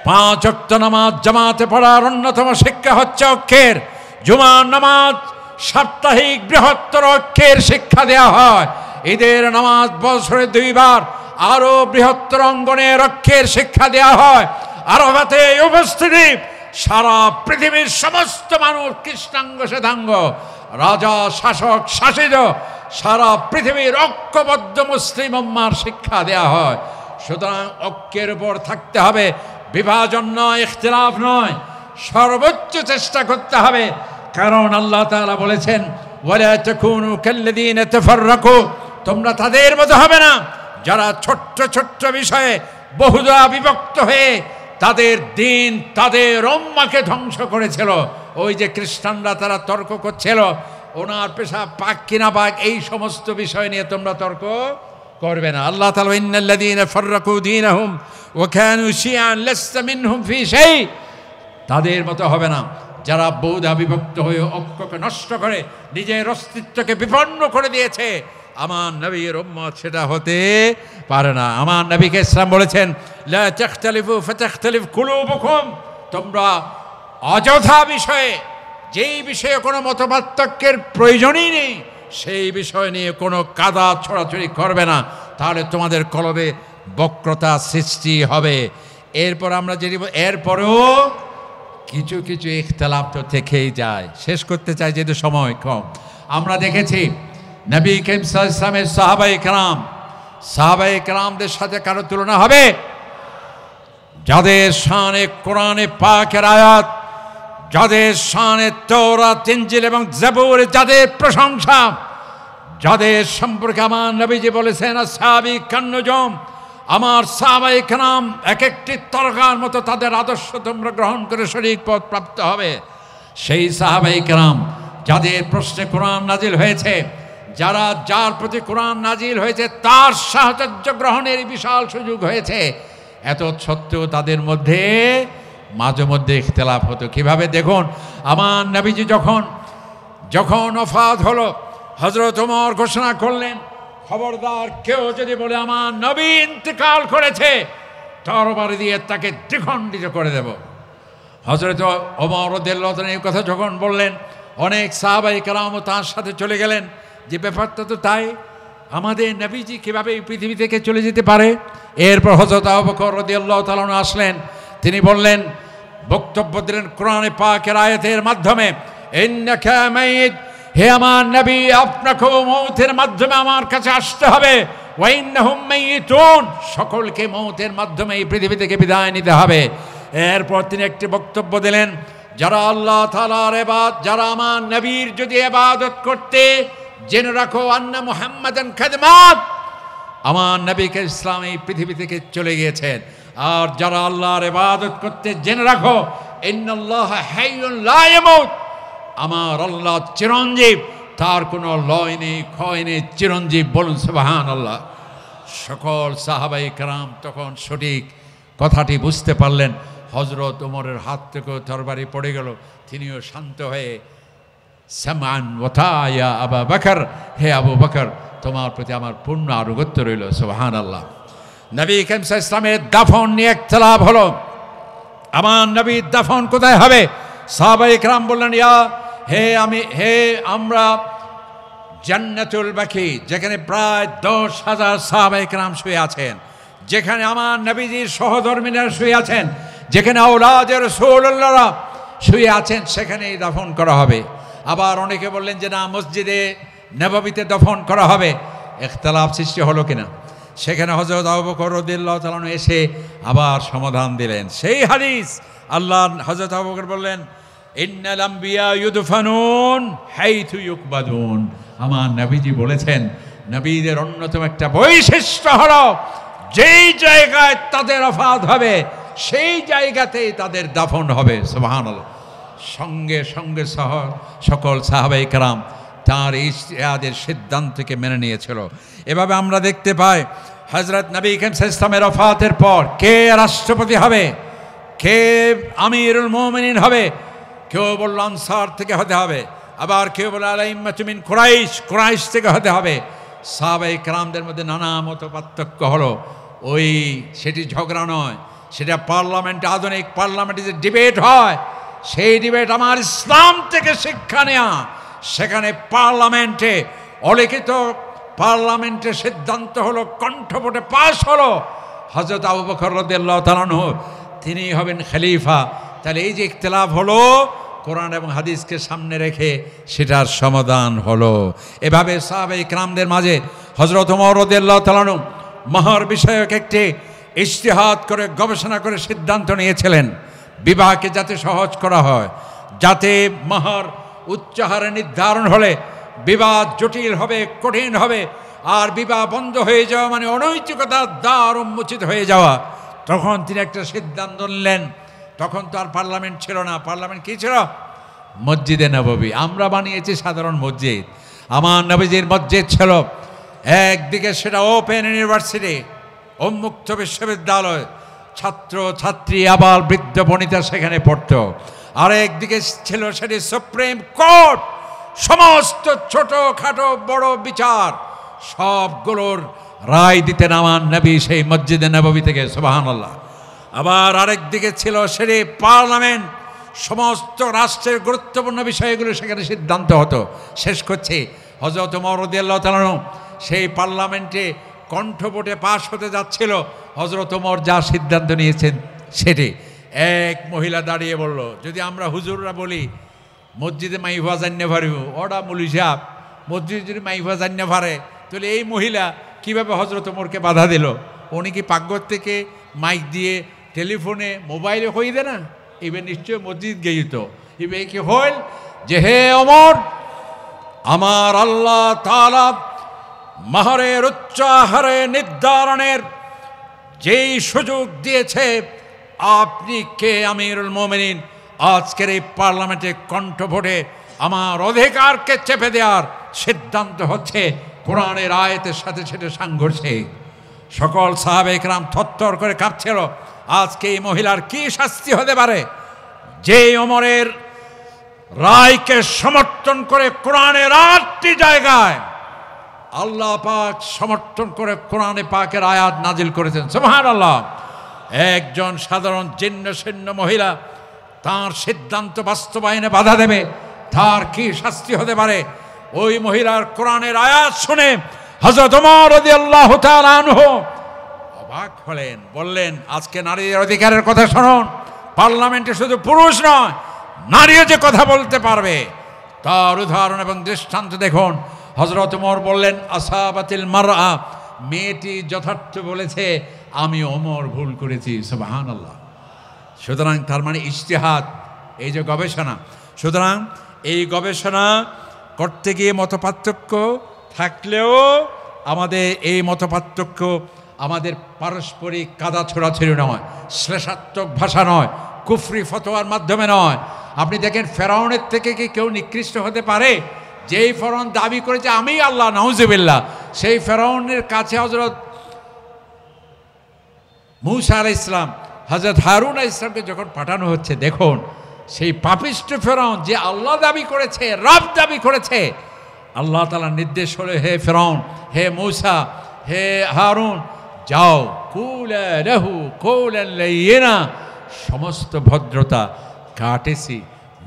5 ওয়াক্ত নামাজ জামাতে পড়ার অন্যতম শিক্ষা হচ্ছে ঐক্যের। জুমার নামাজ সাপ্তাহিক বৃহত্তর ঐক্যের শিক্ষা দেওয়া হয়। ঈদের নামাজ বছরে 2 বার আরো বৃহত্তর অঙ্গনের ঐক্যের শিক্ষা দেওয়া হয়। আরাফাতে উপস্থিতি সারা পৃথিবীর সমস্ত মানুষ, কৃষ্ণাঙ্গ শ্বেতাঙ্গ, রাজা শাসক শাসিত সারা পৃথিবীর ঐক্যবদ্ধ মুসলিম উম্মার শিক্ষা দেওয়া হয়। সুতরাং ঐক্যের উপর থাকতে হবে, বিভাজন নয়, ইখতিলাফ নয়, সর্বোচ্চ চেষ্টা করতে হবে। কারণ আল্লাহ তাআলা বলেছেন, ওয়ালা তাকুনু কাল্লাযীনা তাফাররাকু, তোমরা তাদের মতো হবে না যারা ছোট্ট ছোট্ট বিষয়ে বহুদা বিভক্ত হয়ে তাদের দিন, তাদের উম্মাহকে ধ্বংস করেছিল। ওই যে খ্রিস্টানরা তারা তর্ক করছিল, ওনার পেশাব পাক কিনা পাক, এই সমস্ত বিষয় নিয়ে তোমরা তর্ক করবে না। আল্লাহ তাআলা ইন্নাল্লাযীনা ফাররাকু দীনাহুম ওয়া কানু শিয়া'আন লাসতা মিনহুম ফি শাই, তাদের মতো হবে না যারা বহুদা বিভক্ত হয়ে ঐক্যকে নষ্ট করে নিজের অস্তিত্বকে বিপন্ন করে দিয়েছে। আমার নবীর উম্মত সেটা হতে পারে না। আমার নবীকে ইসলাম বলেছেন, লা তাখতালিফু ফাতাখতালিফ কুলুবুকুম, তোমরা অযথা বিষয়ে, যেই বিষয়ে কোনো মতপার্থক্যের প্রয়োজনই নেই, সেই বিষয় নিয়ে কোনো কাদা ছড়াছড়ি করবে না, তাহলে তোমাদের কলবে বক্রতা সৃষ্টি হবে। এরপর আমরা যেটি, এরপরেও কিছু কিছু ইখতিলাফ তো থেকেই যায়। শেষ করতে চাই যেহেতু সময় কম। আমরা দেখেছি নবী করিম সাল্লাল্লাহু আলাইহি ওয়াসাল্লামের সাহাবায়ে কেরামদের সাথে কারো তুলনা হবে? যাদের শানে কোরআনে পাকের আয়াত, যাদের শানে তাওরাত, ইনজিল এবং জাবুর, যাদের প্রশংসা, যাদের সম্পর্কে আমার নবীজি বলেছেন, আসহাবী কান্নুজুম, আমার সাহাবায়ে কেরাম এক একটি তারকার মতো, তাদের আদর্শ তোমরা গ্রহণ করে শরীক পথ প্রাপ্ত হবে। সেই সাহাবায়ে কেরাম যাদের প্রশ্নে কোরআন নাজিল হয়েছে, যার প্রতি কোরআন নাজিল হয়েছে তার সাহচর্য গ্রহণের বিশাল সুযোগ হয়েছে, এত সত্ত্বেও তাদের মধ্যে মাঝে মধ্যে ইখতিলাফ হতো। কিভাবে? দেখুন, আমার নবীজি যখন ওফাত হলো, হযরত ওমর ঘোষণা করলেন, খবরদার কেউ যদি বলে আমার নবী ইন্তেকাল করেছে, তরবারি দিয়ে তাকে দ্বিখণ্ডিত করে দেব। হযরত ওমর রাদিয়াল্লাহু তাআলা এই কথা যখন বললেন, অনেক সাহাবায়ে কেরামও তার সাথে চলে গেলেন, যে ব্যাপারটা তো তাই, আমাদের নবীজি কিভাবে এই পৃথিবী থেকে চলে যেতে পারে? এরপর হযরত আবু বকর রাদিয়াল্লাহু তাআলা আসলেন, তিনি বললেন, বক্তব্য দিলেন কোরআনে পাকের আয়াতের মাধ্যমে, ইন্নাকা মাইত, হে আমার নবী, আপনাকেও মৌতের মাধ্যমে আমার কাছে আসতে হবে, ওয়া ইন্নাহুম মাইতুন, সকলকে মৌতের মাধ্যমে এই পৃথিবী থেকে বিদায় নিতে হবে। এরপর তিনি একটি বক্তব্য দিলেন, যারা আল্লাহ তাআলার ইবাদত, যারা আমার নবীর যদি ইবাদত করতে, জেনে রাখো আন্না মুহাম্মাদান কাদ মাত, আমার নবীকে ইসলাম এই পৃথিবী থেকে চলে গিয়েছেন। আর যারা আল্লাহর ইবাদত করতে, জেনে রাখো ইন্নাল্লাহা হাইয়ুন লা ইয়ামুত, আমার আল্লাহ চিরঞ্জীব, তার কোনো লয় নেই, ক্ষয় নেই, চিরঞ্জীব। বলুন সুবহানাল্লাহ। সকল সাহাবায়ে কেরাম তখন সঠিক কথাটি বুঝতে পারলেন। হযরত ওমরের হাত থেকে তরবারি পড়ে গেল, তিনিও শান্ত হয়ে, সামান ওয়াতায়া আবু বকর, হে আবু বকর, তোমার প্রতি আমার পূর্ণ আনুগত্য রইল। সুবহানাল্লাহ। নবী করিম সাল্লাল্লাহু আলাইহি ওয়াসাল্লামের দাফন নিয়ে ইখতিলাফ হলো, আমার নবীর দাফন কোথায় হবে? সাহাবায়ে কেরাম বললেন, আমরা জান্নাতুল বাকি, যেখানে প্রায় 10,000 সাহাবায়ে কেরাম শুয়ে আছেন, যেখানে আমার নবীজির সহধর্মীরা শুয়ে আছেন, যেখানে আওলাদে রাসূলুল্লাহরা শুয়ে আছেন, সেখানেই দাফন করা হবে। আবার অনেকে বললেন যে না, মসজিদে নববীতে দফন করা হবে। ইখতিলাফ সৃষ্টি হলো কিনা? সেখানে হযরত আবু বকর রাদিয়াল্লাহু তাআলা এসে আবার সমাধান দিলেন। সেই হাদিস, আল্লাহ হযরত আবু বকর বললেন, ইন্নাল আম্বিয়া ইউদফানুন হাইথু ইউকবাদুন। আমার নবীজি বলেছেন, নবীদের অন্যতম একটা বৈশিষ্ট্য হলো যেই জায়গায় তাদের ওফাত হবে সেই জায়গাতেই তাদের দাফন হবে। সুবহানাল্লাহ। সঙ্গে সঙ্গে সকল সাহাবায়ে কেরাম তার ইজতিহাদের সিদ্ধান্তকে মেনে নিয়েছিল। এভাবে আমরা দেখতে পাই হযরত নবী করিম সাল্লাল্লাহু আলাইহি ওয়াসাল্লামের ওফাতের পর কে রাষ্ট্রপতি হবে, কে আমিরুল মুমিনিন হবে। কেউ বলল আনসার থেকে হতে হবে, আবার কেউ বলে আলাইম্মাতু মিন কুরাইশ থেকে হতে হবে। সাহাবায়ে কেরামদের মধ্যে নানা মত পার্থক্য হলো। সেটি ঝগড়া নয়, সেটা পার্লামেন্টে, আধুনিক পার্লামেন্টে যে ডিবেট হয়, সেই ডিবেট আমার ইসলাম থেকে শিক্ষা নেয়া। সেখানে পার্লামেন্টে অলিখিত পার্লামেন্টে সিদ্ধান্ত হলো, কণ্ঠভোটে পাশ হলো, হযরত আবু বকর রাদিয়াল্লাহু তাআলা আনহু তিনি হবেন খলিফা। তাহলে এই যে ইখতিলাফ হলো, কোরআন এবং হাদিসকে সামনে রেখে সেটার সমাধান হলো। এভাবে সাহাবায়ে কেরামদের মাঝে হযরত ওমর রাদিয়াল্লাহু তাআলা আনহু মাহর বিষয়ক একটি ইজতিহাদ করে গবেষণা করে সিদ্ধান্ত নিয়েছিলেন, বিবাহকে যাতে সহজ করা হয়, যাতে মাহর উচ্চ হারে নির্ধারণ হলে বিবাহ জটিল হবে, কঠিন হবে, আর বিবাহ বন্ধ হয়ে যাওয়া মানে অনৈতিকতার দ্বার উন্মোচিত হয়ে যাওয়া। তখন তিনি একটা সিদ্ধান্ত নিলেন। তখন তো আর পার্লামেন্ট ছিল না। পার্লামেন্ট কী ছিল? মসজিদে নববী। আমরা বানিয়েছি সাধারণ মসজিদ। আমার নবীজির মসজিদ ছিল একদিকে সেটা ওপেন ইউনিভার্সিটি, উন্মুক্ত বিশ্ববিদ্যালয়, ছাত্র ছাত্রী আবার বৃদ্ধ বনিতা সেখানে পড়তো। আর একদিকে ছিল সেটি সুপ্রিম কোর্ট, সমস্ত ছোটখাটো বড় বিচার সবগুলোর রায় দিতেন আমার নবী সেই মসজিদে নববী থেকে। সুবহানাল্লাহ। আবার আরেক দিকে ছিল সেটি পার্লামেন্ট, সমস্ত রাষ্ট্রের গুরুত্বপূর্ণ বিষয়গুলো সেখানে সিদ্ধান্ত হতো। শেষ করছে হযরত ওমর রাদিয়াল্লাহু তাআলা সেই পার্লামেন্টে কণ্ঠভোটে পাশ হতে যাচ্ছিল। হযরত ওমর যা সিদ্ধান্ত নিয়েছেন সেটি এক মহিলা দাঁড়িয়ে বলল, যদি আমরা হুজুররা বলি মসজিদে মাইফা জান্নে পারিব, ওটা মৌলভী সাহেব মসজিদে যদি মাইফা জান্নে পারে, তাহলে এই মহিলা কিভাবে হযরত ওমরকে বাধা দিল? উনি কি পাকঘর থেকে মাইক দিয়ে টেলিফোনে মোবাইলে হই দে না? এবার নিশ্চয় মসজিদ গেইত। এবার কি হইল যে হে ওমর, আমার আল্লাহ তাআলা মাহরের উচ্চ হারে নির্ধারণের যেই সুযোগ দিয়েছে, আপনি কে আমিরুল মুমিনিন আজকের এই পার্লামেন্টে কণ্ঠভোটে আমার অধিকারকে চেপে দেওয়ার সিদ্ধান্ত হচ্ছে কোরআনের আয়াতের সাথে সেটা সাংঘর্ষিক। সকল সাহাবায়ে কেরাম থরথর করে কাঁপছিল। আজকে এই মহিলার কি শাস্তি হতে পারে? যে ওমরের রায়কে সমর্থন করে কোরআনের 8টি জায়গায় আল্লাহ পাক সমর্থন করে কোরআনে পাকের আয়াত নাজিল করেছেন। সুবহানাল্লাহ। একজন সাধারণ জীর্ণ শীর্ণ মহিলা তার সিদ্ধান্ত বাস্তবায়নে বাধা দেবে, তার কি শাস্তি হতে পারে? ওই মহিলার কোরআনের আয়াত শুনে হযরত ওমর রাদিয়াল্লাহু তাআলা আনহু অবাক হলেন, বললেন আজকে নারীর অধিকারের কথা শুনুন। পার্লামেন্টে শুধু পুরুষ নয়, নারীও যে কথা বলতে পারবে তার উদাহরণ এবং দৃষ্টান্ত দেখুন। হযরত ওমর বললেন, আসাবাতিল মারআ, মেয়েটি যথার্থ বলেছে, আমি ওমর ভুল করেছি। সুবহানাল্লাহ। সুতরাং তার মানে ইজতিহাদ, এই যে গবেষণা, সুতরাং এই গবেষণা করতে গিয়ে মতপার্থক্য থাকলেও আমাদের এই মতপার্থক্য আমাদের পারস্পরিক কাদা ছোড়াছড়ি নয়, শ্লেষাত্মক ভাষা নয়, কুফরি ফতোয়ার মাধ্যমে নয়। আপনি দেখেন ফেরাউনের থেকে কি কেউ নিকৃষ্ট হতে পারে? যেই ফেরাউন দাবি করেছে আমি আল্লাহ, নাউজুবিল্লাহ, সেই ফেরাউনের কাছে হযরত মূসা আলাইহিস সালাম, হযরত হারুন আলাইহিস সালামকে যখন পাঠানো হচ্ছে, দেখুন সেই পাপিষ্ঠ ফেরাউন যে আল্লাহ দাবি করেছে, রব দাবি করেছে, আল্লাহ তাআলার নির্দেশ হলো, হে ফেরাউন, হে মূসা, হে হারুন, যাও কুলা লাহু কওলান লাইয়িনা, সমস্ত ভদ্রতা কাটেছি,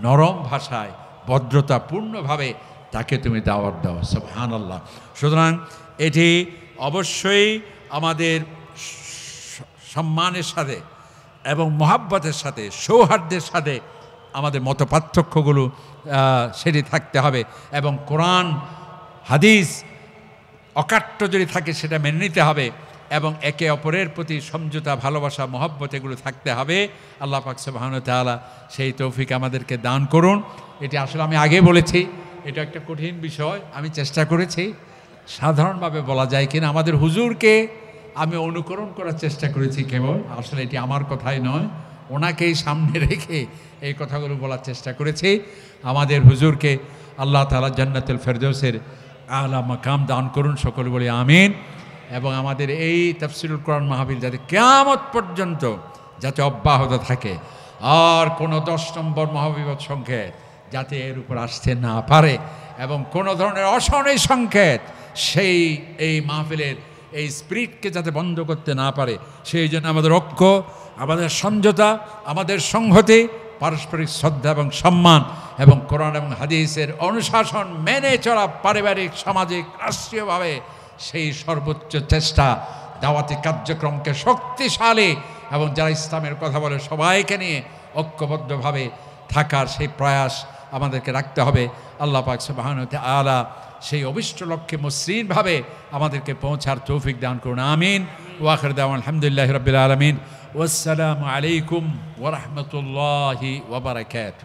নরম ভাষায় ভদ্রতা পূর্ণভাবে তাকে তুমি দাওয়াত দাও। সুবহানাল্লাহ। সুতরাং এটি অবশ্যই আমাদের সম্মানের সাথে এবং মহাব্বতের সাথে সৌহার্দ্যের সাথে আমাদের মত পার্থক্যগুলো সেটি থাকতে হবে, এবং কোরআন হাদিস অকাট্য যদি থাকে সেটা মেনে নিতে হবে, এবং একে অপরের প্রতি সমঝোতা ভালোবাসা মহব্বত এগুলো থাকতে হবে। আল্লাহ পাক সুবহানাহু ওয়া তাআলা সেই তৌফিক আমাদেরকে দান করুন। এটি আসলে আমি আগে বলেছি, এটা একটা কঠিন বিষয়। আমি চেষ্টা করেছি সাধারণভাবে বলা যায় কিনা। আমাদের হুজুরকে আমি অনুকরণ করার চেষ্টা করেছি কেবল, আসলে এটি আমার কথাই নয়, ওনাকেই সামনে রেখে এই কথাগুলো বলার চেষ্টা করেছি। আমাদের হুজুরকে আল্লাহ তাআলা জান্নাতুল ফেরদৌসের আলা মাকাম দান করুন, সকলে বলি আমিন। এবং আমাদের এই তাফসীরুল কোরআন মাহফিল যাতে কিয়ামত পর্যন্ত যাতে অব্যাহত থাকে, আর কোনো 10 নম্বর মহাবিপদ সংকেত যাতে এর উপর আসতে না পারে, এবং কোনো ধরনের অশনি সংকেত সেই এই মাহফিলের এই স্পিরিটকে যাতে বন্ধ করতে না পারে, সেই জন্য আমাদের ঐক্য, আমাদের সমঝোতা, আমাদের সংহতি, পারস্পরিক শ্রদ্ধা এবং সম্মান এবং কোরআন এবং হাদিসের অনুশাসন মেনে চলা, পারিবারিক সামাজিক রাষ্ট্রীয়ভাবে সেই সর্বোচ্চ চেষ্টা, দাওয়াতি কার্যক্রমকে শক্তিশালী এবং যারা ইসলামের কথা বলে সবাইকে নিয়ে ঐক্যবদ্ধভাবে থাকার সেই প্রয়াস আমাদেরকে রাখতে হবে। আল্লাহ পাক সুবহানাহু ওয়া তাআলা সেই অভিষ্ট লক্ষ্যে মসৃণভাবে আমাদেরকে পৌঁছার তৌফিক দান করুন। আমিন। ওয়া আখির দাওয়ানা আলহামদুলিল্লাহি রাব্বিল আলামিন। ওয়াসসালামু আলাইকুম ওয়া রাহমাতুল্লাহি ওয়া বারাকাতুহু।